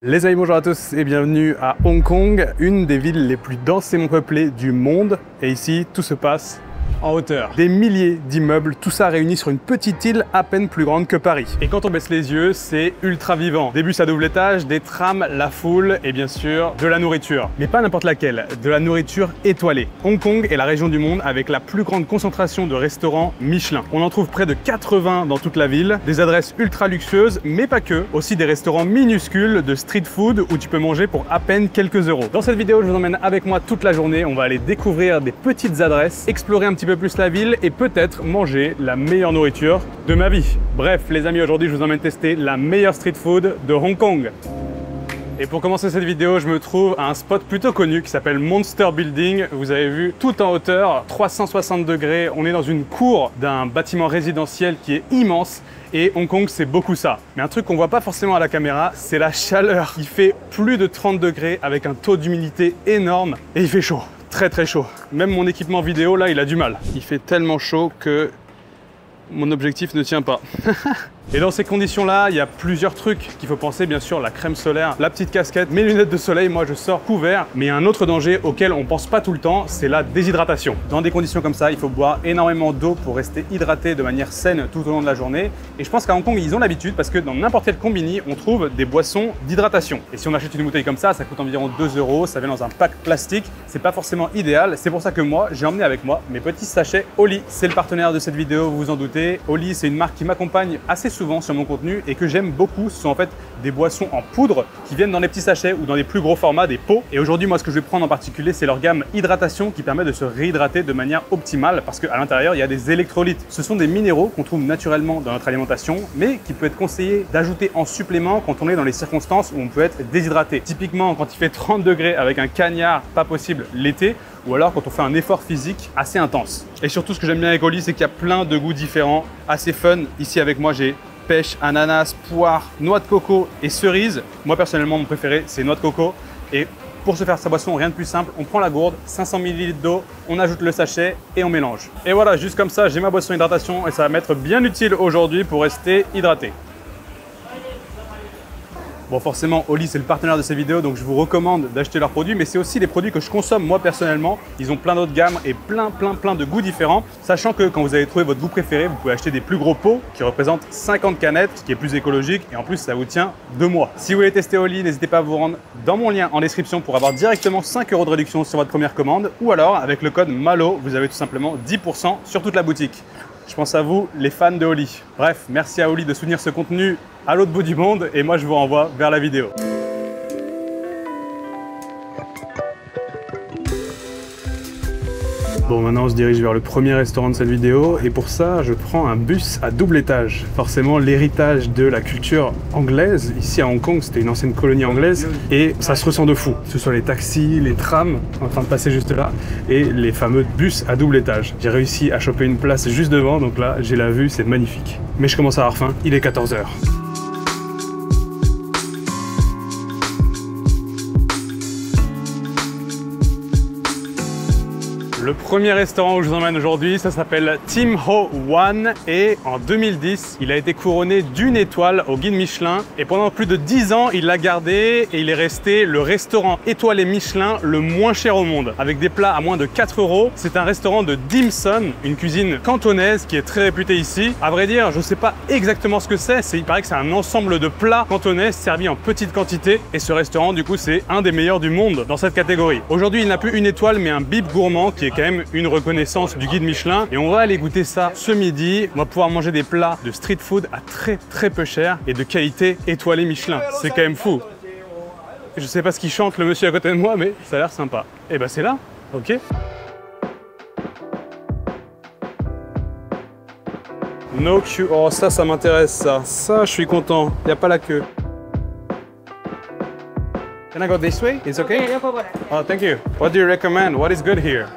Les amis, bonjour à tous et bienvenue à Hong Kong, une des villes les plus densément peuplées du monde. Et ici, tout se passe en hauteur. Des milliers d'immeubles, tout ça réuni sur une petite île à peine plus grande que Paris. Et quand on baisse les yeux, c'est ultra vivant. Des bus à double étage, des trams, la foule et bien sûr de la nourriture. Mais pas n'importe laquelle, de la nourriture étoilée. Hong Kong est la région du monde avec la plus grande concentration de restaurants Michelin. On en trouve près de 80 dans toute la ville, des adresses ultra luxueuses, mais pas que, aussi des restaurants minuscules de street food où tu peux manger pour à peine quelques euros. Dans cette vidéo, je vous emmène avec moi toute la journée. On va aller découvrir des petites adresses, explorer un petit peu plus la ville et peut-être manger la meilleure nourriture de ma vie. Bref, les amis, aujourd'hui, je vous emmène tester la meilleure street food de Hong Kong. Et pour commencer cette vidéo, je me trouve à un spot plutôt connu qui s'appelle Monster Building. Vous avez vu, tout en hauteur, 360 degrés. On est dans une cour d'un bâtiment résidentiel qui est immense. Et Hong Kong, c'est beaucoup ça. Mais un truc qu'on voit pas forcément à la caméra, c'est la chaleur. Il fait plus de 30 degrés avec un taux d'humidité énorme et il fait chaud. Très très chaud. Même mon équipement vidéo, là, il a du mal. Il fait tellement chaud que mon objectif ne tient pas. Et dans ces conditions-là, il y a plusieurs trucs qu'il faut penser, bien sûr, la crème solaire, la petite casquette, mes lunettes de soleil, moi je sors couvert. Mais il y a un autre danger auquel on pense pas tout le temps, c'est la déshydratation. Dans des conditions comme ça, il faut boire énormément d'eau pour rester hydraté de manière saine tout au long de la journée. Et je pense qu'à Hong Kong, ils ont l'habitude parce que dans n'importe quel combini, on trouve des boissons d'hydratation. Et si on achète une bouteille comme ça coûte environ 2 €, ça vient dans un pack plastique. C'est pas forcément idéal. C'est pour ça que moi, j'ai emmené avec moi mes petits sachets Oli. C'est le partenaire de cette vidéo, vous vous en doutez. Oli, c'est une marque qui m'accompagne assez souvent sur mon contenu et que j'aime beaucoup. Ce sont en fait des boissons en poudre qui viennent dans des petits sachets ou dans des plus gros formats, des pots. Et aujourd'hui, moi, ce que je vais prendre en particulier, c'est leur gamme hydratation qui permet de se réhydrater de manière optimale parce qu'à l'intérieur, il y a des électrolytes. Ce sont des minéraux qu'on trouve naturellement dans notre alimentation, mais qui peut être conseillé d'ajouter en supplément quand on est dans les circonstances où on peut être déshydraté. Typiquement, quand il fait 30 degrés avec un cagnard, pas possible l'été, ou alors quand on fait un effort physique assez intense. Et surtout, ce que j'aime bien avec Oli, c'est qu'il y a plein de goûts différents, assez fun. Ici, avec moi, j'ai pêche, ananas, poire, noix de coco et cerise. Moi, personnellement, mon préféré, c'est noix de coco. Et pour se faire sa boisson, rien de plus simple, on prend la gourde, 500 ml d'eau, on ajoute le sachet et on mélange. Et voilà, juste comme ça, j'ai ma boisson hydratation et ça va m'être bien utile aujourd'hui pour rester hydraté. Bon, forcément, Oli, c'est le partenaire de ces vidéos, donc je vous recommande d'acheter leurs produits, mais c'est aussi les produits que je consomme moi personnellement. Ils ont plein d'autres gammes et plein de goûts différents, sachant que quand vous avez trouvé votre goût préféré, vous pouvez acheter des plus gros pots qui représentent 50 canettes, ce qui est plus écologique et en plus, ça vous tient 2 mois. Si vous voulez tester Oli, n'hésitez pas à vous rendre dans mon lien en description pour avoir directement 5 € de réduction sur votre première commande, ou alors avec le code MALO, vous avez tout simplement 10% sur toute la boutique. Je pense à vous, les fans de Oli. Bref, merci à Oli de soutenir ce contenu à l'autre bout du monde et moi je vous renvoie vers la vidéo. Bon, maintenant on se dirige vers le premier restaurant de cette vidéo et pour ça je prends un bus à double étage. Forcément l'héritage de la culture anglaise. Ici à Hong Kong, c'était une ancienne colonie anglaise et ça se ressent de fou. Que ce soit les taxis, les trams en train de passer juste là et les fameux bus à double étage. J'ai réussi à choper une place juste devant, donc là j'ai la vue, c'est magnifique. Mais je commence à avoir faim, il est 14 h. Le premier restaurant où je vous emmène aujourd'hui, ça s'appelle Tim Ho Wan et en 2010, il a été couronné d'une étoile au guide Michelin et pendant plus de 10 ans, il l'a gardé et il est resté le restaurant étoilé Michelin le moins cher au monde avec des plats à moins de 4 €. C'est un restaurant de dim sum, une cuisine cantonaise qui est très réputée ici. À vrai dire, je ne sais pas exactement ce que c'est, il paraît que c'est un ensemble de plats cantonais servis en petite quantité et ce restaurant du coup c'est un des meilleurs du monde dans cette catégorie. Aujourd'hui, il n'a plus une étoile mais un bib gourmand qui est quand même une reconnaissance du guide Michelin et on va aller goûter ça ce midi. On va pouvoir manger des plats de street food à très peu cher et de qualité étoilée Michelin. C'est quand même fou. Je sais pas ce qu'il chante le monsieur à côté de moi mais ça a l'air sympa. Et bah c'est là, ok. No queue, oh ça m'intéresse ça je suis content, il n'y a pas la queue. Can I go this way? It's okay? Okay, no problem. Oh, thank you. What do you recommend? What is good here?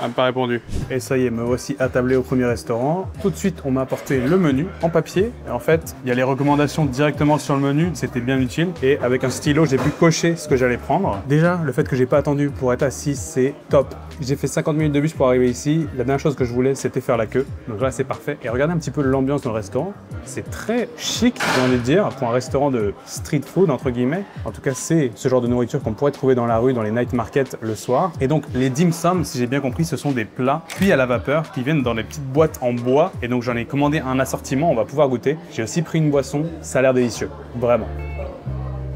Elle m'a pas répondu. Et ça y est, me voici attablé au premier restaurant. Tout de suite, on m'a apporté le menu en papier. Et en fait, il y a les recommandations directement sur le menu. C'était bien utile. Et avec un stylo, j'ai pu cocher ce que j'allais prendre. Déjà, le fait que j'ai pas attendu pour être assis, c'est top. J'ai fait 50 minutes de bus pour arriver ici. La dernière chose que je voulais, c'était faire la queue. Donc là, c'est parfait. Et regardez un petit peu l'ambiance dans le restaurant. C'est très chic, j'ai envie de dire, pour un restaurant de street food, entre guillemets. En tout cas, c'est ce genre de nourriture qu'on pourrait trouver dans la rue, dans les night markets le soir. Et donc, les dim sum, si j'ai bien compris, ce sont des plats cuits à la vapeur qui viennent dans des petites boîtes en bois. Et donc, j'en ai commandé un assortiment, on va pouvoir goûter. J'ai aussi pris une boisson, ça a l'air délicieux, vraiment.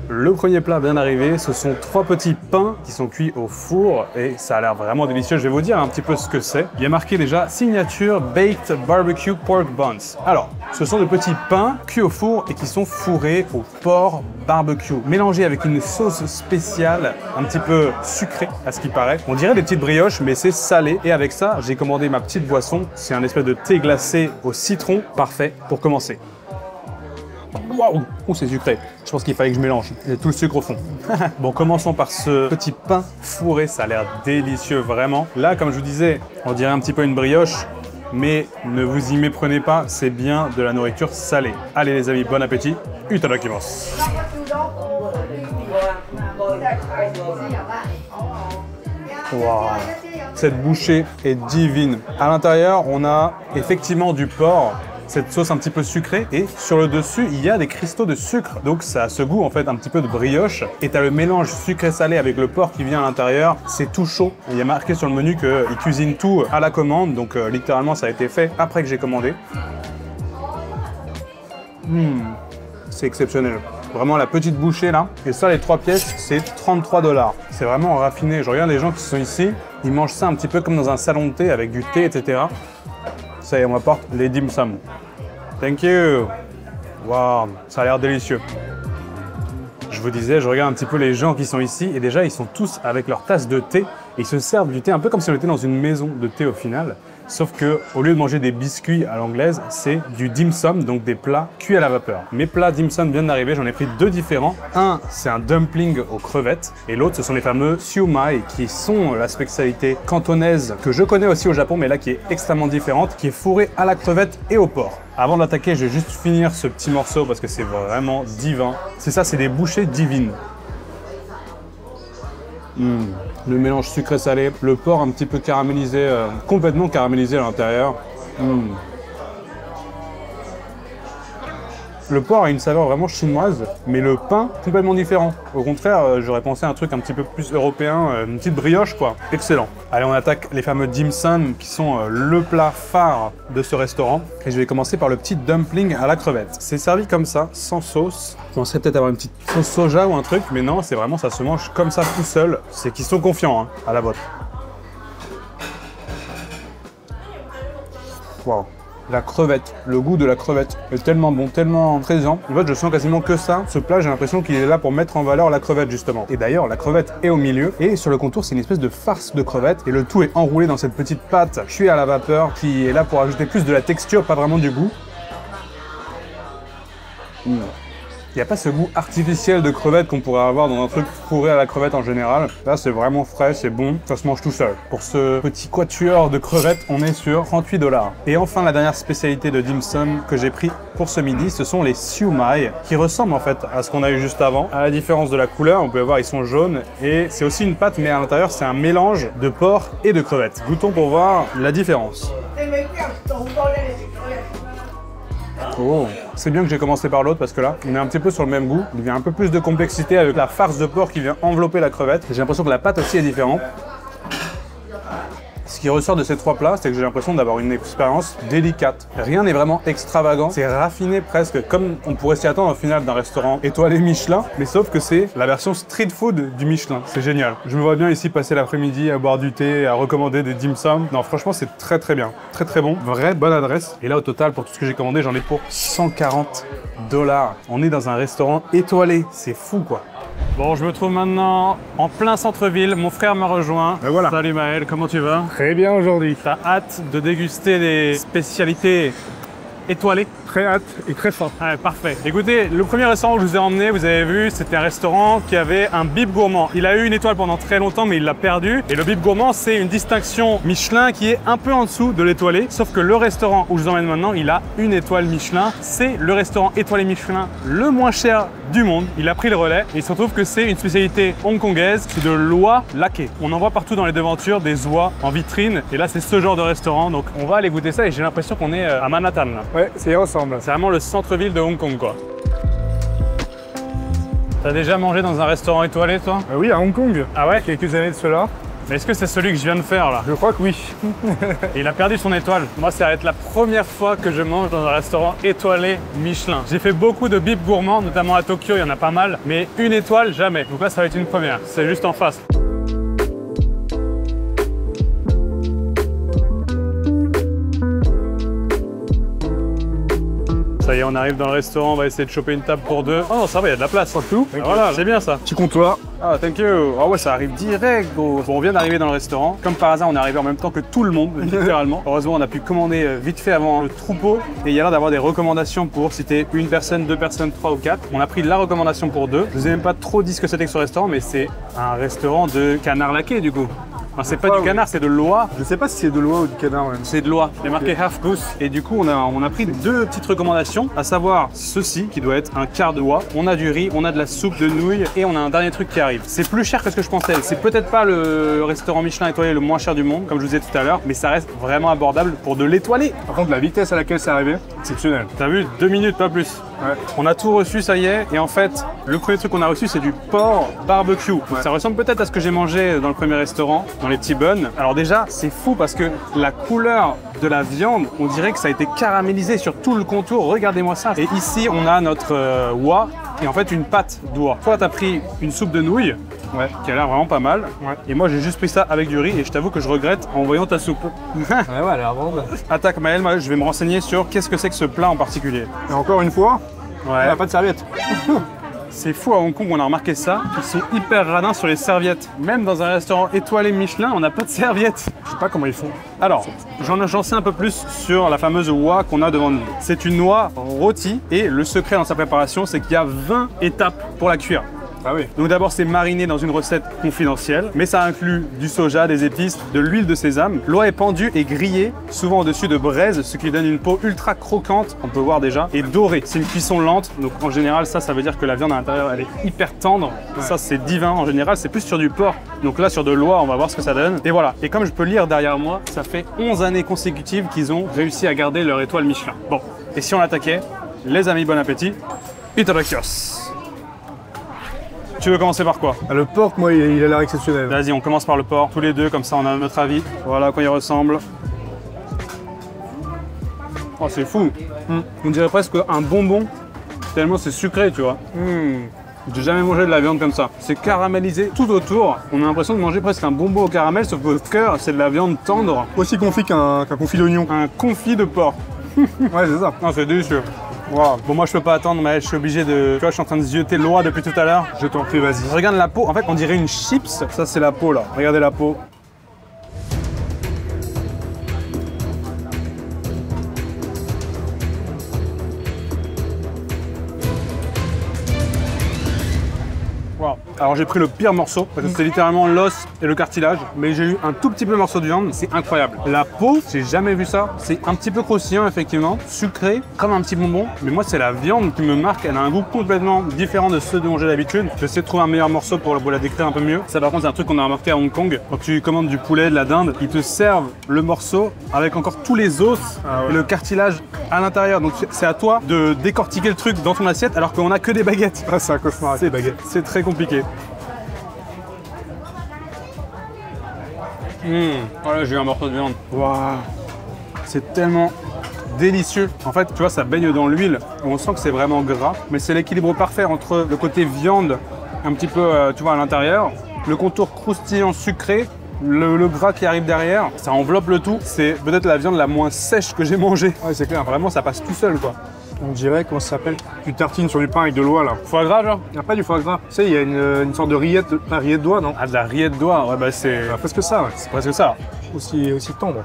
Le premier plat vient d'arriver, ce sont 3 petits pains qui sont cuits au four et ça a l'air vraiment délicieux. Je vais vous dire un petit peu ce que c'est. Il y a marqué déjà Signature Baked Barbecue Pork Buns. Alors, ce sont de petits pains cuits au four et qui sont fourrés au porc barbecue, mélangés avec une sauce spéciale un petit peu sucrée à ce qui paraît. On dirait des petites brioches mais c'est salé et avec ça, j'ai commandé ma petite boisson. C'est un espèce de thé glacé au citron, parfait pour commencer. Waouh, oh, c'est sucré. Je pense qu'il fallait que je mélange. Il y a tout le sucre au fond. Bon, commençons par ce petit pain fourré. Ça a l'air délicieux, vraiment. Là, comme je vous disais, on dirait un petit peu une brioche, mais ne vous y méprenez pas, c'est bien de la nourriture salée. Allez les amis, bon appétit. Itadakimasu. Wow. Cette bouchée est divine. À l'intérieur, on a effectivement du porc. Cette sauce un petit peu sucrée et sur le dessus il y a des cristaux de sucre, donc ça a ce goût en fait un petit peu de brioche et tu as le mélange sucré-salé avec le porc qui vient à l'intérieur, c'est tout chaud. Il y a marqué sur le menu qu'ils cuisinent tout à la commande, donc littéralement ça a été fait après que j'ai commandé. C'est exceptionnel. Vraiment la petite bouchée là. Et ça, les 3 pièces, c'est 33 $. C'est vraiment raffiné. Je regarde les gens qui sont ici, ils mangent ça un petit peu comme dans un salon de thé avec du thé, etc. Ça y est, on m'apporte les dim sum. Thank you. Waouh, ça a l'air délicieux. Je vous disais, je regarde un petit peu les gens qui sont ici et déjà, ils sont tous avec leur tasse de thé. Et ils se servent du thé un peu comme si on était dans une maison de thé au final. Sauf que au lieu de manger des biscuits à l'anglaise, c'est du dim sum, donc des plats cuits à la vapeur. Mes plats dim sum viennent d'arriver, j'en ai pris 2 différents. Un, c'est un dumpling aux crevettes, et l'autre, ce sont les fameux siu mai, qui sont la spécialité cantonaise que je connais aussi au Japon, mais là qui est extrêmement différente, qui est fourrée à la crevette et au porc. Avant d'attaquer, je vais juste finir ce petit morceau parce que c'est vraiment divin. C'est ça, c'est des bouchées divines. Le mélange sucré-salé, le porc un petit peu caramélisé, complètement caramélisé à l'intérieur. Le porc a une saveur vraiment chinoise, mais le pain complètement différent. Au contraire, j'aurais pensé à un truc un petit peu plus européen, une petite brioche quoi. Excellent. Allez, on attaque les fameux dim sum qui sont le plat phare de ce restaurant. Et je vais commencer par le petit dumpling à la crevette. C'est servi comme ça, sans sauce. Je pensais peut-être avoir une petite sauce soja ou un truc, mais non, c'est vraiment, ça se mange comme ça tout seul. C'est qu'ils sont confiants hein, à la vôtre. Waouh. La crevette, le goût de la crevette est tellement bon, tellement présent. En fait, je sens quasiment que ça. Ce plat, j'ai l'impression qu'il est là pour mettre en valeur la crevette, justement. Et d'ailleurs, la crevette est au milieu. Et sur le contour, c'est une espèce de farce de crevette. Et le tout est enroulé dans cette petite pâte cuite à la vapeur qui est là pour ajouter plus de la texture, pas vraiment du goût. Il n'y a pas ce goût artificiel de crevette qu'on pourrait avoir dans un truc fourré à la crevette en général. Là, c'est vraiment frais, c'est bon, ça se mange tout seul. Pour ce petit quatuor de crevettes, on est sur 38 $. Et enfin, la dernière spécialité de dim sum que j'ai pris pour ce midi, ce sont les siu mai, qui ressemblent en fait à ce qu'on a eu juste avant. À la différence de la couleur, on peut voir, ils sont jaunes. Et c'est aussi une pâte, mais à l'intérieur, c'est un mélange de porc et de crevettes. Goûtons pour voir la différence. Oh, c'est bien que j'ai commencé par l'autre parce que là, on est un petit peu sur le même goût. Il y a un peu plus de complexité avec la farce de porc qui vient envelopper la crevette. J'ai l'impression que la pâte aussi est différente. Ce qui ressort de ces 3 plats, c'est que j'ai l'impression d'avoir une expérience délicate. Rien n'est vraiment extravagant, c'est raffiné presque comme on pourrait s'y attendre au final d'un restaurant étoilé Michelin, mais sauf que c'est la version street food du Michelin. C'est génial. Je me vois bien ici passer l'après-midi à boire du thé, à recommander des dim sum. Non, franchement, c'est très très bien. Très très bon. Vraie bonne adresse. Et là, au total, pour tout ce que j'ai commandé, j'en ai pour 140 $. On est dans un restaurant étoilé. C'est fou, quoi. Bon, je me trouve maintenant en plein centre-ville. Mon frère m'a rejoint. Et voilà. Salut Maël, comment tu vas? Très bien aujourd'hui. T'as hâte de déguster les spécialités étoilées? très hâte et très faim. Ouais, parfait. Écoutez, le premier restaurant où je vous ai emmené, vous avez vu, c'était un restaurant qui avait un bib gourmand. Il a eu une étoile pendant très longtemps, mais il l'a perdu. Et le bib gourmand, c'est une distinction Michelin qui est un peu en dessous de l'étoilé. Sauf que le restaurant où je vous emmène maintenant, il a une étoile Michelin. C'est le restaurant étoilé Michelin le moins cher du monde. Il a pris le relais. Et il se retrouve que c'est une spécialité hongkongaise, c'est de l'oie laquée. On en voit partout dans les devantures des oies en vitrine. Et là, c'est ce genre de restaurant. Donc, on va aller goûter ça. Et j'ai l'impression qu'on est à Manhattan. Là. Ouais, ça y ressemble. C'est vraiment le centre-ville de Hong Kong, quoi. T'as déjà mangé dans un restaurant étoilé, toi? Oui, à Hong Kong. Ah ouais? Quelques années de cela. Mais est-ce que c'est celui que je viens de faire, là? Je crois que oui. Et il a perdu son étoile. Moi, ça va être la première fois que je mange dans un restaurant étoilé Michelin. J'ai fait beaucoup de bib gourmands, notamment à Tokyo, il y en a pas mal. Mais une étoile, jamais. Donc là, ça va être une première. C'est juste en face. Ça y est, on arrive dans le restaurant, on va essayer de choper une table pour deux. Oh non, ça va, il y a de la place. Partout. Voilà, c'est bien ça. Petit comptoir. Ah, thank you. Ah ouais, ça arrive direct, gros. Bon, on vient d'arriver dans le restaurant. Comme par hasard, on est arrivé en même temps que tout le monde, littéralement. Heureusement, on a pu commander vite fait avant le troupeau. Et il y a l'air d'avoir des recommandations pour si t'es une personne, deux personnes, trois ou quatre. On a pris la recommandation pour deux. Je vous ai même pas trop dit ce que c'était que ce restaurant, mais c'est un restaurant de canard laqué, du coup. Enfin, c'est pas du canard, c'est de l'oie. Je sais pas si c'est de l'oie ou du canard. Ouais. C'est de l'oie. Il est marqué half goose. Et du coup, on a pris deux petites recommandations, à savoir ceci, qui doit être un quart de oie. On a du riz, on a de la soupe de nouilles et on a un dernier truc qui arrive. C'est plus cher que ce que je pensais. C'est peut-être pas le restaurant Michelin étoilé le moins cher du monde, comme je vous disais tout à l'heure, mais ça reste vraiment abordable pour de l'étoilé. Par contre, la vitesse à laquelle c'est arrivé, exceptionnel. T'as vu, 2 minutes, pas plus. Ouais. On a tout reçu, ça y est. Et en fait, le premier truc qu'on a reçu, c'est du porc barbecue. Ouais. Ça ressemble peut-être à ce que j'ai mangé dans le premier restaurant, dans les petits buns. Alors déjà, c'est fou parce que la couleur de la viande, on dirait que ça a été caramélisé sur tout le contour. Regardez-moi ça. Et ici, on a notre oie et en fait une pâte d'oie. Toi, t'as pris une soupe de nouilles. Ouais, qui a l'air vraiment pas mal. Ouais. Et moi, j'ai juste pris ça avec du riz et je t'avoue que je regrette en voyant ta soupe. Ouais, elle a l'air bon. Attaque Maël, moi, je vais me renseigner sur qu'est-ce que c'est que ce plat en particulier. Et encore une fois, ouais. On n'a pas de serviette. C'est fou, à Hong Kong, on a remarqué ça. Ils sont hyper radins sur les serviettes. Même dans un restaurant étoilé Michelin, on n'a pas de serviette. Je sais pas comment ils font. Alors, j'en sais un peu plus sur la fameuse oie qu'on a devant nous. C'est une oie rôtie et le secret dans sa préparation, c'est qu'il y a 20 étapes pour la cuire. Ah oui. Donc d'abord c'est mariné dans une recette confidentielle, mais ça inclut du soja, des épices, de l'huile de sésame. L'oie est pendue et grillée, souvent au-dessus de braise, ce qui donne une peau ultra croquante, on peut voir déjà, et dorée. C'est une cuisson lente, donc en général ça veut dire que la viande à l'intérieur elle est hyper tendre. Ouais. Ça c'est divin, en général c'est plus sur du porc. Donc là sur de l'oie on va voir ce que ça donne. Et voilà, et comme je peux lire derrière moi, ça fait 11 années consécutives qu'ils ont réussi à garder leur étoile Michelin. Bon, et si on l'attaquait, les amis, bon appétit. Itadakios. Tu veux commencer par quoi? Le porc, moi, il a l'air exceptionnel. Vas-y, on commence par le porc, tous les deux, comme ça on a notre avis. Voilà à quoi il ressemble. Oh, c'est fou. On dirait presque un bonbon, tellement c'est sucré, tu vois. J'ai jamais mangé de la viande comme ça. C'est caramélisé tout autour. On a l'impression de manger presque un bonbon au caramel, sauf que le cœur, c'est de la viande tendre. Aussi confit qu'un confit d'oignon. Un confit de porc. Ouais, c'est ça. Non, c'est délicieux. Wow. Bon, moi je peux pas attendre, mais je suis obligé de. Tu vois, je suis en train de zioter l'oie depuis tout à l'heure. Je t'en prie, vas-y. Regarde la peau, en fait, on dirait une chips. Ça, c'est la peau là. Regardez la peau. Wow. Alors j'ai pris le pire morceau, parce que c'est littéralement l'os et le cartilage, mais j'ai eu un tout petit peu de morceau de viande, c'est incroyable. La peau, j'ai jamais vu ça, c'est un petit peu croustillant effectivement, sucré, comme un petit bonbon, mais moi c'est la viande qui me marque, elle a un goût complètement différent de ceux dont j'ai l'habitude. J'essaie de trouver un meilleur morceau pour la décrire un peu mieux. Ça par contre c'est un truc qu'on a remarqué à Hong Kong, quand tu commandes du poulet, de la dinde, ils te servent le morceau avec encore tous les os et le cartilage à l'intérieur, donc c'est à toi de décortiquer le truc dans ton assiette alors qu'on a que des baguettes. Ah, c'est un cauchemar, ces baguettes. C'est très compliqué. Voilà, j'ai eu un morceau de viande. Waouh, c'est tellement délicieux. En fait, tu vois, ça baigne dans l'huile. On sent que c'est vraiment gras, mais c'est l'équilibre parfait entre le côté viande, un petit peu, tu vois, à l'intérieur, le contour croustillant sucré, le gras qui arrive derrière. Ça enveloppe le tout. C'est peut-être la viande la moins sèche que j'ai mangée. Ouais, c'est clair. Vraiment, ça passe tout seul, quoi. On dirait, comment ça s'appelle? Tu tartines sur du pain avec de l'oie là. Foie gras, genre? Il n'y a pas du foie gras. Tu sais, il y a une sorte de rillette, pas rillette d'oie, non? Ah, de la rillette d'oie, ouais, bah c'est. Ah, presque ça, ouais. C'est presque ça. Aussi tendre.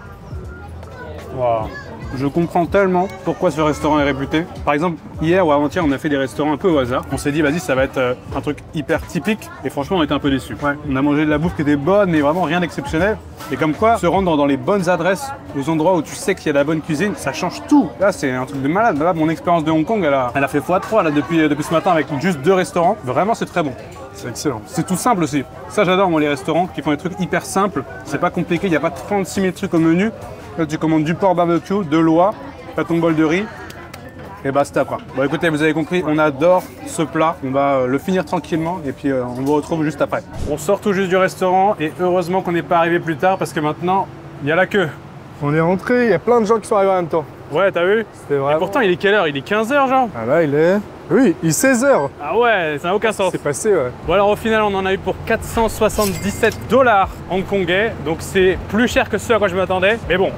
Waouh. Je comprends tellement pourquoi ce restaurant est réputé. Par exemple, hier ou avant-hier, on a fait des restaurants un peu au hasard. On s'est dit, vas-y, ça va être un truc hyper typique. Et franchement, on était un peu déçus. Ouais. On a mangé de la bouffe qui était bonne, mais vraiment rien d'exceptionnel. Et comme quoi, se rendre dans les bonnes adresses, aux endroits où tu sais qu'il y a de la bonne cuisine, ça change tout. Là, c'est un truc de malade. Là, mon expérience de Hong Kong, elle a fait x3 là, depuis ce matin avec juste 2 restaurants. Vraiment, c'est très bon. C'est excellent. C'est tout simple aussi. Ça, j'adore, moi, les restaurants qui font des trucs hyper simples. C'est pas compliqué, il n'y a pas 36 000 trucs au menu. Là, tu commandes du porc barbecue, de l'oie, t'as ton bol de riz, et basta quoi. Bon écoutez, vous avez compris, on adore ce plat. On va le finir tranquillement et puis on vous retrouve juste après. On sort tout juste du restaurant et heureusement qu'on n'est pas arrivé plus tard parce que maintenant, il y a la queue. On est rentré, il y a plein de gens qui sont arrivés en même temps. Ouais, t'as vu? C'était vraiment... Et pourtant, il est quelle heure? Il est 15h genre? Ah là, il est... Oui, il est 16h. Ah ouais, ça n'a aucun sens. C'est passé, ouais. Bon alors au final, on en a eu pour 477 $ hongkongais. Donc c'est plus cher que ce à quoi je m'attendais. Mais bon,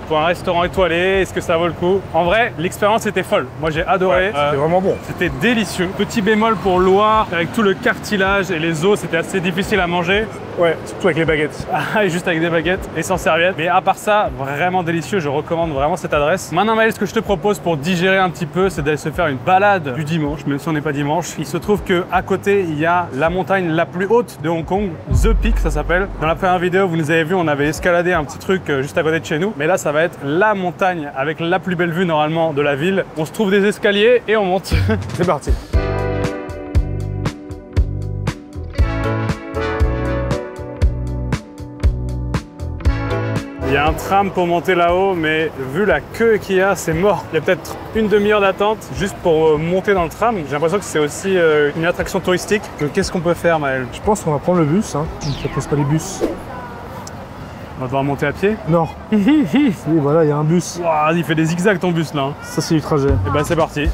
pour un restaurant étoilé, est-ce que ça vaut le coup? En vrai, l'expérience était folle. Moi, j'ai adoré. Ouais, c'était vraiment bon. C'était délicieux. Petit bémol pour l'oie, avec tout le cartilage et les os, c'était assez difficile à manger. Ouais, surtout avec les baguettes. Ah, juste avec des baguettes et sans serviette. Mais à part ça, vraiment délicieux. Je recommande vraiment cette adresse. Maintenant, Maël, ce que je te propose pour digérer un petit peu, c'est d'aller se faire une balade du dimanche, même si on n'est pas dimanche. Il se trouve qu'à côté, il y a la montagne la plus haute de Hong Kong, The Peak, ça s'appelle. Dans la première vidéo, vous nous avez vu, on avait escaladé un petit truc juste à côté de chez nous. Mais là, ça va être la montagne avec la plus belle vue normalement de la ville. On se trouve des escaliers et on monte. C'est parti. Il y a un tram pour monter là-haut, mais vu la queue qu'il y a, c'est mort. Il y a peut-être une demi-heure d'attente juste pour monter dans le tram. J'ai l'impression que c'est aussi une attraction touristique. Donc qu'est-ce qu'on peut faire, Maël? Je pense qu'on va prendre le bus, hein. Ça pose pas les bus. On va devoir monter à pied? Non. Oui, voilà, il y a un bus. Wow, il fait des zigzags ton bus là. Hein. Ça, c'est du trajet. Et ben c'est parti.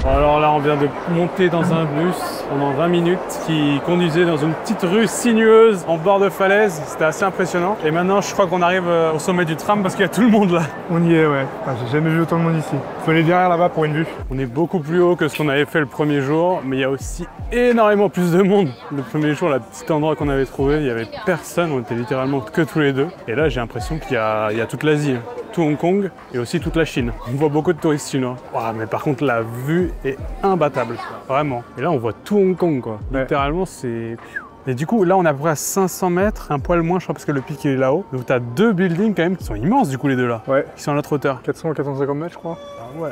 Alors là, on vient de monter dans un bus pendant 20 minutes qui conduisait dans une petite rue sinueuse en bord de falaise. C'était assez impressionnant. Et maintenant, je crois qu'on arrive au sommet du tram parce qu'il y a tout le monde là. On y est, ouais. Ah, j'ai jamais vu autant de monde ici. Faut aller derrière là-bas pour une vue. On est beaucoup plus haut que ce qu'on avait fait le premier jour, mais il y a aussi énormément plus de monde. Le premier jour, le petit endroit qu'on avait trouvé, il n'y avait personne. On était littéralement que tous les deux. Et là, j'ai l'impression qu'il y a toute l'Asie. Tout Hong Kong et aussi toute la Chine. On voit beaucoup de touristes chinois. Wow, mais par contre, la vue est imbattable. Vraiment. Et là, on voit tout Hong Kong, quoi. Ouais. Littéralement, c'est... Et du coup, là, on est à peu près à 500 mètres, un poil moins, je crois, parce que le pic il est là-haut. Donc, tu as 2 buildings quand même qui sont immenses, du coup, les deux là. Ouais. Qui sont à notre hauteur. 400 ou 450 mètres, je crois. Ah ouais.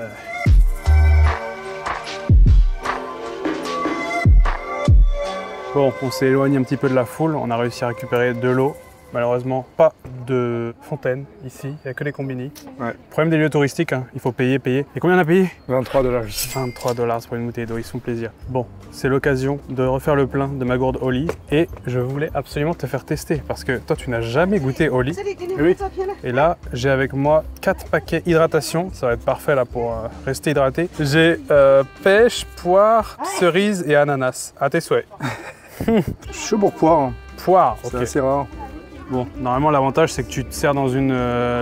Bon, on s'est éloigné un petit peu de la foule. On a réussi à récupérer de l'eau. Malheureusement, pas de fontaine ici, il n'y a que les combini. Ouais. Problème des lieux touristiques, hein. Il faut payer. Et combien on a payé? 23 $. 23 $ pour une bouteille d'eau, ils se font plaisir. Bon, c'est l'occasion de refaire le plein de ma gourde Oli et je voulais absolument te faire tester parce que toi, tu n'as jamais goûté Oli. Oui. Et là, j'ai avec moi 4 paquets hydratation, ça va être parfait là pour rester hydraté. J'ai pêche, poire, cerise et ananas. À tes souhaits. Je suis chaud pour poire. Hein. Poire, c'est ok. assez rare. Bon, normalement l'avantage c'est que tu te sers dans une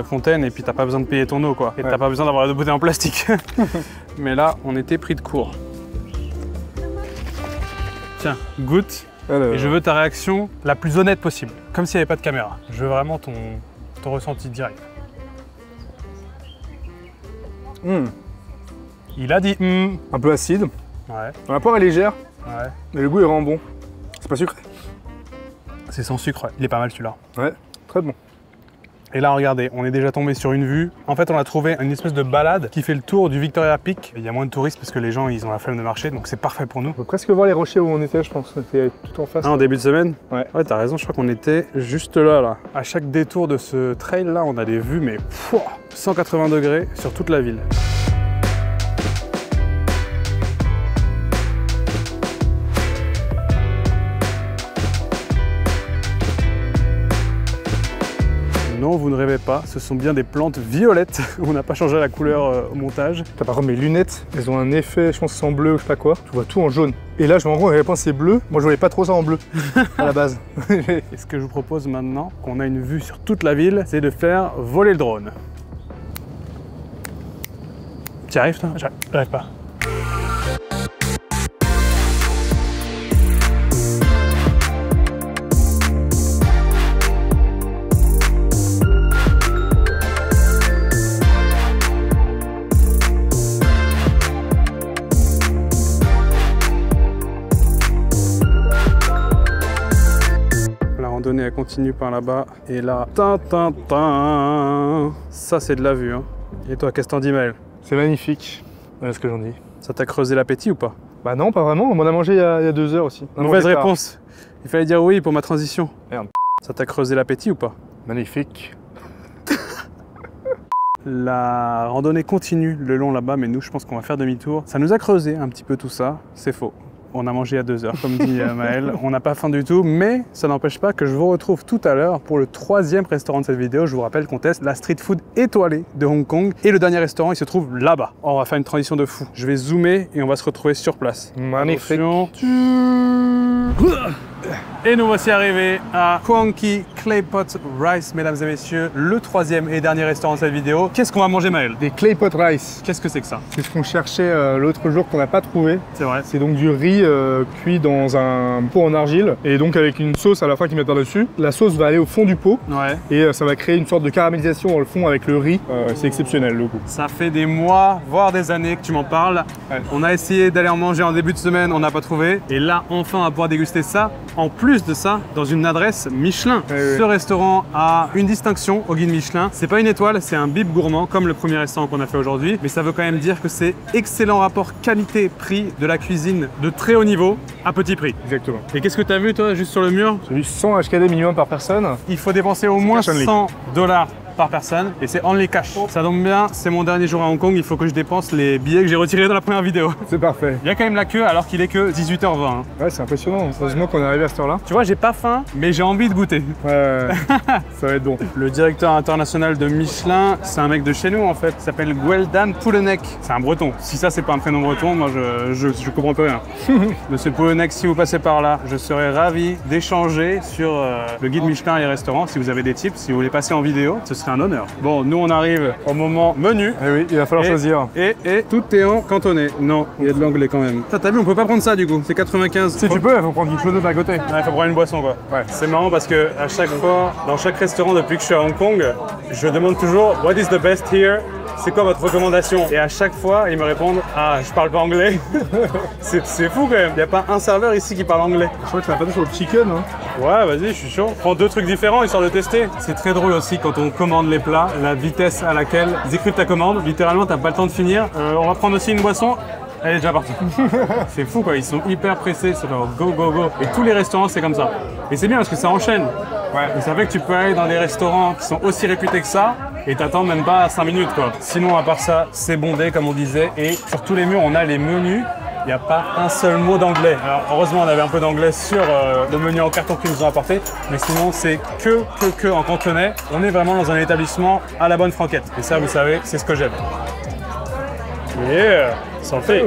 fontaine et puis t'as pas besoin de payer ton eau quoi. Et t'as pas besoin d'avoir la bouteille en plastique. Mais là, on était pris de court. Tiens, goûte. Alors... Et je veux ta réaction la plus honnête possible. Comme s'il n'y avait pas de caméra. Je veux vraiment ton ressenti direct. Il a dit Un peu acide. Ouais. La poire est légère. Ouais. Mais le goût est vraiment bon. C'est pas sucré. C'est sans sucre, ouais. Il est pas mal celui-là. Ouais, très bon. Et là, regardez, on est déjà tombé sur une vue. En fait, on a trouvé une espèce de balade qui fait le tour du Victoria Peak. Il y a moins de touristes parce que les gens, ils ont la flemme de marcher, donc c'est parfait pour nous. On peut presque voir les rochers où on était, je pense. On était tout en face. Ah, en début de semaine? Ouais. Ouais, t'as raison, je crois qu'on était juste là. À chaque détour de ce trail-là, on a des vues, mais 180 degrés sur toute la ville. non, vous ne rêvez pas, ce sont bien des plantes violettes. On n'a pas changé la couleur au montage. Par contre, mes lunettes, elles ont un effet, je pense, sans bleu, je sais pas quoi. Tu vois tout en jaune. Et là, je me rends compte à quel point c'est bleu. Moi, je voyais pas trop ça en bleu à la base. Et ce que je vous propose maintenant, qu'on a une vue sur toute la ville, c'est de faire voler le drone. Tu y arrives, toi? J'arrive pas. Elle continue par là-bas et là, ça c'est de la vue. Hein. Et toi, qu'est-ce que t'en dis, Maël? C'est magnifique, voilà ce que j'en dis. Ça t'a creusé l'appétit ou pas? Bah non, pas vraiment, on m'en a mangé il y a 2 heures aussi. Mauvaise réponse, il fallait dire oui pour ma transition. Merde. Ça t'a creusé l'appétit ou pas? Magnifique. La randonnée continue le long là-bas, mais nous je pense qu'on va faire demi-tour. Ça nous a creusé un petit peu tout ça, c'est faux. On a mangé à 2 heures, comme dit Maël. On n'a pas faim du tout, mais ça n'empêche pas que je vous retrouve tout à l'heure pour le 3e restaurant de cette vidéo. Je vous rappelle qu'on teste la street food étoilée de Hong Kong. Et le dernier restaurant, il se trouve là-bas. On va faire une transition de fou. Je vais zoomer et on va se retrouver sur place. Magnifique. Et nous voici arrivés à Kwanky Clay Pot Rice, mesdames et messieurs, le 3e et dernier restaurant de cette vidéo. Qu'est-ce qu'on va manger, Maël? Des clay pot rice. Qu'est-ce que c'est que ça? C'est ce qu'on cherchait l'autre jour qu'on n'a pas trouvé. C'est vrai. C'est donc du riz cuit dans un pot en argile et donc avec une sauce à la fin qu'ils mettent par-dessus. La sauce va aller au fond du pot et ça va créer une sorte de caramélisation dans le fond avec le riz. C'est exceptionnel le goût. Ça fait des mois, voire des années que tu m'en parles. Ouais. On a essayé d'aller en manger en début de semaine, on n'a pas trouvé. Et là, enfin, on va pouvoir déguster ça. En plus de ça, dans une adresse Michelin. Ce restaurant a une distinction au guide Michelin. C'est pas une étoile, c'est un bib gourmand comme le premier restaurant qu'on a fait aujourd'hui. Mais ça veut quand même dire que c'est excellent rapport qualité-prix de la cuisine de très haut niveau à petit prix. Exactement. Et qu'est-ce que tu as vu toi juste sur le mur? J'ai vu 100 HKD minimum par personne. Il faut dépenser au moins 100 $ par personne et c'est only cash. Ça tombe bien, c'est mon dernier jour à Hong Kong, il faut que je dépense les billets que j'ai retirés dans la première vidéo. C'est parfait. Il y a quand même la queue alors qu'il est que 18h20. Hein. Ouais, c'est impressionnant. Heureusement qu'on est arrivé à cette heure-là. Tu vois, j'ai pas faim, mais j'ai envie de goûter. Ouais, ça va être bon. Le directeur international de Michelin, c'est un mec de chez nous en fait, il s'appelle Gweldam Poulenec. C'est un breton. Si ça, c'est pas un prénom breton, moi je comprends plus rien. Monsieur Poulenec, si vous passez par là, je serais ravi d'échanger sur le guide Michelin et les restaurants. Si vous avez des tips, si vous voulez passer en vidéo, ce serait un honneur. Bon, nous on arrive au moment menu. Eh oui, il va falloir choisir. Et tout est en cantonais. Non, il y a de l'anglais quand même. T'as vu, on peut pas prendre ça du coup, c'est 95. Si tu peux, il faut prendre une chose d'autre à côté. Ouais, il faut prendre une boisson quoi. Ouais. C'est marrant parce que à chaque fois, dans chaque restaurant depuis que je suis à Hong Kong, je demande toujours What is the best here? C'est quoi votre recommandation? Et à chaque fois, ils me répondent ah, je parle pas anglais. C'est fou quand même. Il n'y a pas un serveur ici qui parle anglais. Je crois que ça va pas sur le chicken. Hein. Ouais, vas-y, je suis chaud. Prends 2 trucs différents histoire de tester. C'est très drôle aussi quand on commande les plats, la vitesse à laquelle ils écrivent ta commande. Littéralement, t'as pas le temps de finir. On va prendre aussi une boisson. Elle est déjà partie. C'est fou quoi, ils sont hyper pressés, c'est genre go go go. Et tous les restaurants c'est comme ça. Et c'est bien parce que ça enchaîne. Ouais. Et ça fait que tu peux aller dans des restaurants qui sont aussi réputés que ça et t'attends même pas 5 minutes quoi. Sinon à part ça, c'est bondé comme on disait. Et sur tous les murs on a les menus. Il n'y a pas un seul mot d'anglais. Alors heureusement on avait un peu d'anglais sur le menu en carton qu'ils nous ont apporté. Mais sinon c'est que en cantonais. On est vraiment dans un établissement à la bonne franquette. Et ça vous savez, c'est ce que j'aime. Yeah, ça en fait.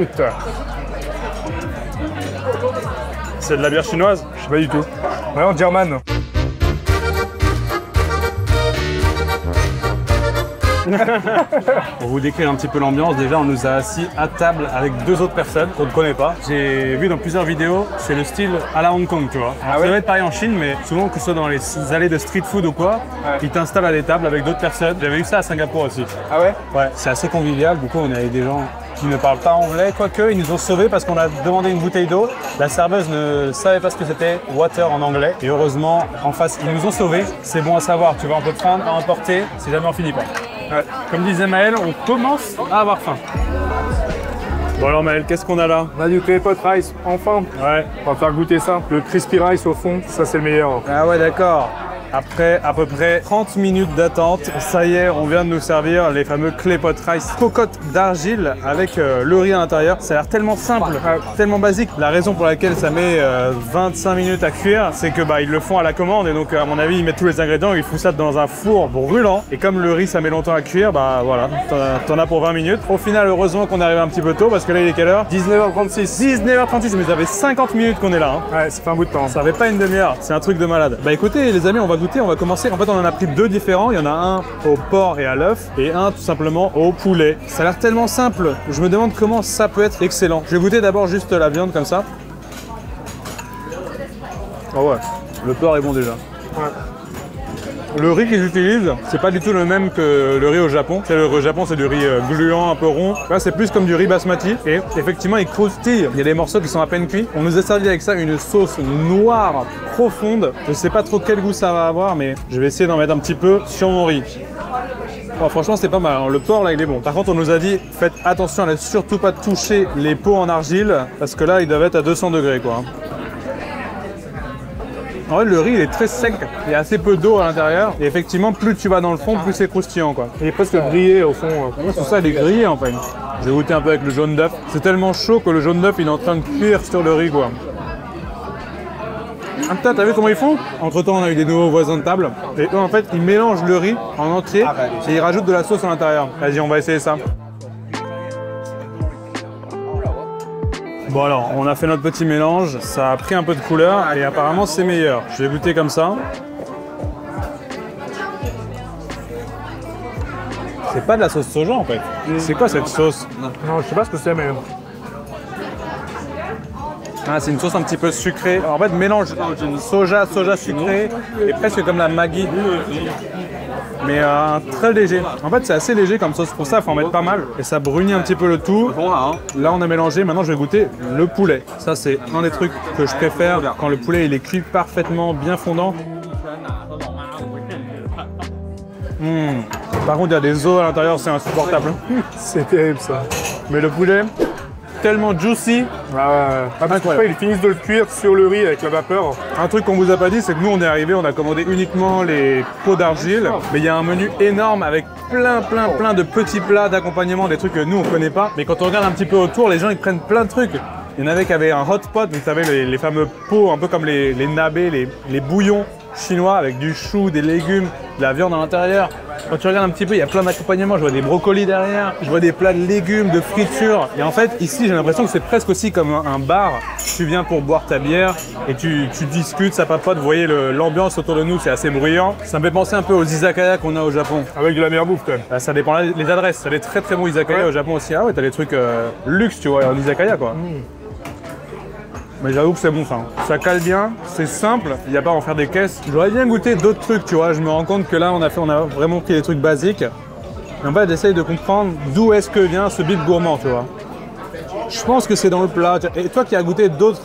C'est de la bière chinoise? Je sais pas du tout. Vraiment German. Pour vous décrire un petit peu l'ambiance, déjà on nous a assis à table avec 2 autres personnes qu'on ne connaît pas. J'ai vu dans plusieurs vidéos, c'est le style à la Hong Kong, tu vois. Ça doit être pareil en Chine, mais souvent que ce soit dans les allées de street food ou quoi, ils t'installent à des tables avec d'autres personnes. J'avais vu ça à Singapour aussi. Ah ouais? Ouais, c'est assez convivial, du coup on est avec des gens qui ne parlent pas anglais, quoique ils nous ont sauvés parce qu'on a demandé une bouteille d'eau. La serveuse ne savait pas ce que c'était water en anglais et heureusement en face ils nous ont sauvés. C'est bon à savoir, tu vois, on peut prendre à emporter si jamais on finit pas. Ouais. Comme disait Maël, on commence à avoir faim. Bon alors Maël, qu'est-ce qu'on a là? On a du clay pot rice, enfin. Ouais. On va faire goûter ça. Le crispy rice au fond, ça c'est le meilleur. Ah ouais d'accord. Après à peu près 30 minutes d'attente, ça y est, on vient de nous servir les fameux clay pot rice, cocotte d'argile avec le riz à l'intérieur. Ça a l'air tellement simple, tellement basique. La raison pour laquelle ça met 25 minutes à cuire, c'est que ils le font à la commande et donc à mon avis ils mettent tous les ingrédients, ils foutent ça dans un four brûlant et comme le riz ça met longtemps à cuire, voilà, t'en as pour 20 minutes. Au final, heureusement qu'on est arrivé un petit peu tôt parce que là il est quelle heure? 19h36. 19h36, mais ça fait 50 minutes qu'on est là. Ouais, ça fait un bout de temps. Ça fait pas une demi-heure, c'est un truc de malade. Écoutez les amis, on va goûter, on va commencer. En fait on en a pris deux différents, il y en a un au porc et à l'œuf et un tout simplement au poulet. Ça a l'air tellement simple, je me demande comment ça peut être excellent. Je vais goûter d'abord juste la viande comme ça. Oh ouais, le porc est bon déjà. Ouais. Le riz qu'ils utilisent, c'est pas du tout le même que le riz au Japon. Le riz au Japon, c'est du riz gluant, un peu rond. Là, c'est plus comme du riz basmati. Et effectivement, il croustille. Il y a des morceaux qui sont à peine cuits. On nous a servi avec ça une sauce noire profonde. Je sais pas trop quel goût ça va avoir, mais je vais essayer d'en mettre un petit peu sur mon riz. Oh, franchement, c'est pas mal. Le porc, là, il est bon. Par contre, on nous a dit, faites attention à ne surtout pas toucher les pots en argile, parce que là, ils doivent être à 200 degrés, quoi. En fait, le riz, il est très sec. Il y a assez peu d'eau à l'intérieur. Et effectivement, plus tu vas dans le fond, plus c'est croustillant, quoi. Il est presque grillé, au fond. Tout ça, il est grillé, en fait. J'ai goûté un peu avec le jaune d'œuf. C'est tellement chaud que le jaune d'œuf, il est en train de cuire sur le riz, quoi. Ah putain, t'as vu comment ils font? Entre temps, on a eu des nouveaux voisins de table. Et eux, en fait, ils mélangent le riz en entier et ils rajoutent de la sauce à l'intérieur. Vas-y, on va essayer ça. Bon alors, on a fait notre petit mélange, ça a pris un peu de couleur et apparemment c'est meilleur. Je vais goûter comme ça. C'est pas de la sauce soja en fait. C'est quoi cette sauce? Non, je sais pas ce que c'est mais... Ah, c'est une sauce un petit peu sucrée. Alors, en fait, mélange soja sucré et presque comme la Maggi. Mais très léger. En fait, c'est assez léger comme sauce. Pour ça, il faut en mettre pas mal. Et ça brunit un petit peu le tout. Là, on a mélangé. Maintenant, je vais goûter le poulet. Ça, c'est un des trucs que je préfère quand le poulet il est cuit parfaitement, bien fondant. Par contre, il y a des os à l'intérieur, c'est insupportable. C'est terrible ça. Mais le poulet, tellement juicy. Ils finissent de le cuire sur le riz avec la vapeur. Un truc qu'on vous a pas dit, c'est que nous on est arrivé, on a commandé uniquement les pots d'argile, mais il y a un menu énorme avec plein de petits plats d'accompagnement, des trucs que nous on connaît pas. Mais quand on regarde un petit peu autour, les gens ils prennent plein de trucs. Il y en avait qui avaient un hot pot, vous savez les fameux pots un peu comme les nabés, les bouillons chinois avec du chou, des légumes, de la viande à l'intérieur. Quand tu regardes un petit peu, il y a plein d'accompagnements. Je vois des brocolis derrière, je vois des plats de légumes, de friture. Et en fait, ici, j'ai l'impression que c'est presque aussi comme un bar. Tu viens pour boire ta bière et tu discutes, ça papote. Vous voyez l'ambiance autour de nous, c'est assez bruyant. Ça me fait penser un peu aux izakaya qu'on a au Japon. Avec de la meilleure bouffe quand même. Ça dépend les adresses. T'as des très bons izakaya au Japon aussi. Ah ouais, t'as des trucs luxe, tu vois, en izakaya quoi. Mais j'avoue que c'est bon ça cale bien, c'est simple, il n'y a pas à en faire des caisses. J'aurais bien goûté d'autres trucs, tu vois, je me rends compte que là on a vraiment pris des trucs basiques. Et en fait j'essaye de comprendre d'où est-ce que vient ce bip gourmand, tu vois. Je pense que c'est dans le plat. Et toi qui as goûté d'autres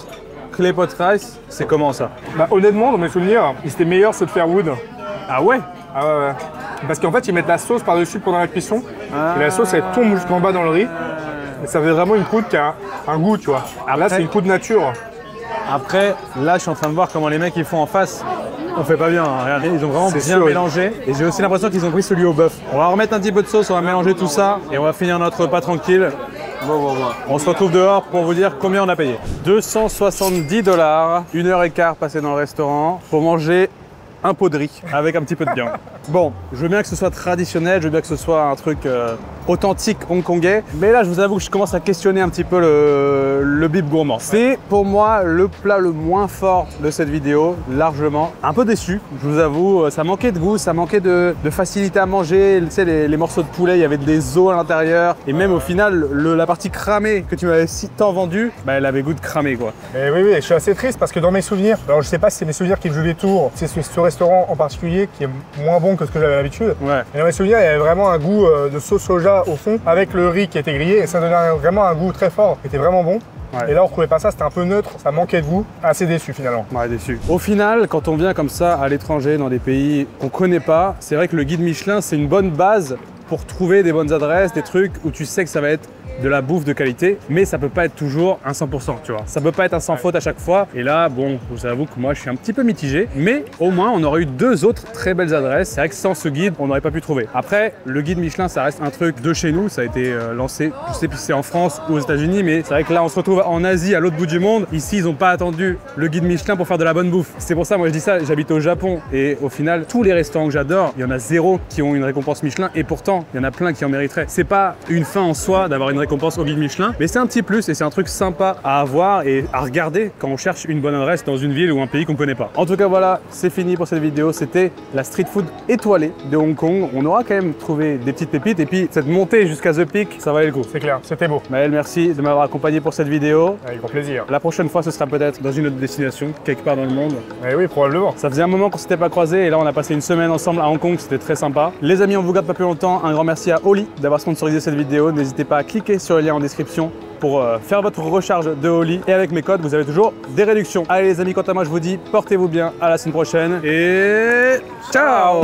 clay pot rice, c'est comment ça? Honnêtement, dans mes souvenirs, c'était meilleur ceux de Fairwood. Ah ouais? Ah ouais. Parce qu'en fait ils mettent la sauce par-dessus pendant la cuisson. Et la sauce elle tombe jusqu'en bas dans le riz. Et ça fait vraiment une croûte qui a un goût, tu vois. Alors là, c'est une croûte nature. Après, là, je suis en train de voir comment les mecs ils font en face. On fait pas bien, hein. Regardez, ils ont vraiment bien mélangé. Et j'ai aussi l'impression qu'ils ont pris celui au bœuf. On va remettre un petit peu de sauce, on va mélanger tout ça et on va finir notre repas tranquille. On se retrouve dehors pour vous dire combien on a payé. 270 $, 1h15 passée dans le restaurant pour manger un pot de riz avec un petit peu de viande. Bon, je veux bien que ce soit traditionnel, je veux bien que ce soit un truc authentique hongkongais, mais là je vous avoue que je commence à questionner un petit peu le bip gourmand. C'est pour moi le plat le moins fort de cette vidéo, largement. Un peu déçu, je vous avoue, ça manquait de goût, ça manquait de facilité à manger. Tu sais, les morceaux de poulet, il y avait des os à l'intérieur, et même au final, la partie cramée que tu m'avais si tant vendue, elle avait goût de cramé quoi. Mais oui, je suis assez triste parce que dans mes souvenirs, alors je sais pas si c'est mes souvenirs qui me jouent des tours, c'est ce restaurant en particulier qui est moins bon que ce que j'avais l'habitude. Ouais. Et dans mes souvenirs, il y avait vraiment un goût de sauce soja au fond avec le riz qui était grillé et ça donnait vraiment un goût très fort, qui était vraiment bon. Ouais. Et là, on retrouvait pas ça, c'était un peu neutre, ça manquait de goût, assez déçu finalement. Ouais, déçu. Au final, quand on vient comme ça à l'étranger, dans des pays qu'on connaît pas, c'est vrai que le guide Michelin, c'est une bonne base pour trouver des bonnes adresses, des trucs où tu sais que ça va être de la bouffe de qualité, mais ça peut pas être toujours un 100%, tu vois. Ça peut pas être un sans faute à chaque fois. Et là, bon, je vous avoue que moi, je suis un petit peu mitigé, mais au moins, on aurait eu 2 autres très belles adresses. C'est vrai que sans ce guide, on n'aurait pas pu trouver. Après, le guide Michelin, ça reste un truc de chez nous. Ça a été lancé, je sais plus si c'est en France ou aux États-Unis, mais c'est vrai que là, on se retrouve en Asie, à l'autre bout du monde. Ici, ils n'ont pas attendu le guide Michelin pour faire de la bonne bouffe. C'est pour ça, moi, je dis ça, j'habite au Japon et au final, tous les restaurants que j'adore, il y en a 0 qui ont une récompense Michelin et pourtant, il y en a plein qui en mériteraient. C'est pas une fin en soi d'avoir une récompense au guide Michelin, mais c'est un petit plus et c'est un truc sympa à avoir et à regarder quand on cherche une bonne adresse dans une ville ou un pays qu'on connaît pas. En tout cas, voilà, c'est fini pour cette vidéo. C'était la street food étoilée de Hong Kong. On aura quand même trouvé des petites pépites et puis cette montée jusqu'à The Peak, ça valait le coup. C'est clair, c'était beau. Maël, merci de m'avoir accompagné pour cette vidéo. Avec grand plaisir. La prochaine fois, ce sera peut-être dans une autre destination, quelque part dans le monde. Eh oui, probablement. Ça faisait un moment qu'on s'était pas croisés et là, on a passé une semaine ensemble à Hong Kong. C'était très sympa. Les amis, on vous garde pas plus longtemps. Un grand merci à Oli d'avoir sponsorisé cette vidéo. N'hésitez pas à cliquer sur le lien en description pour faire votre recharge de Oli. Et avec mes codes, vous avez toujours des réductions. Allez les amis, quant à moi, je vous dis, portez-vous bien. À la semaine prochaine et ciao.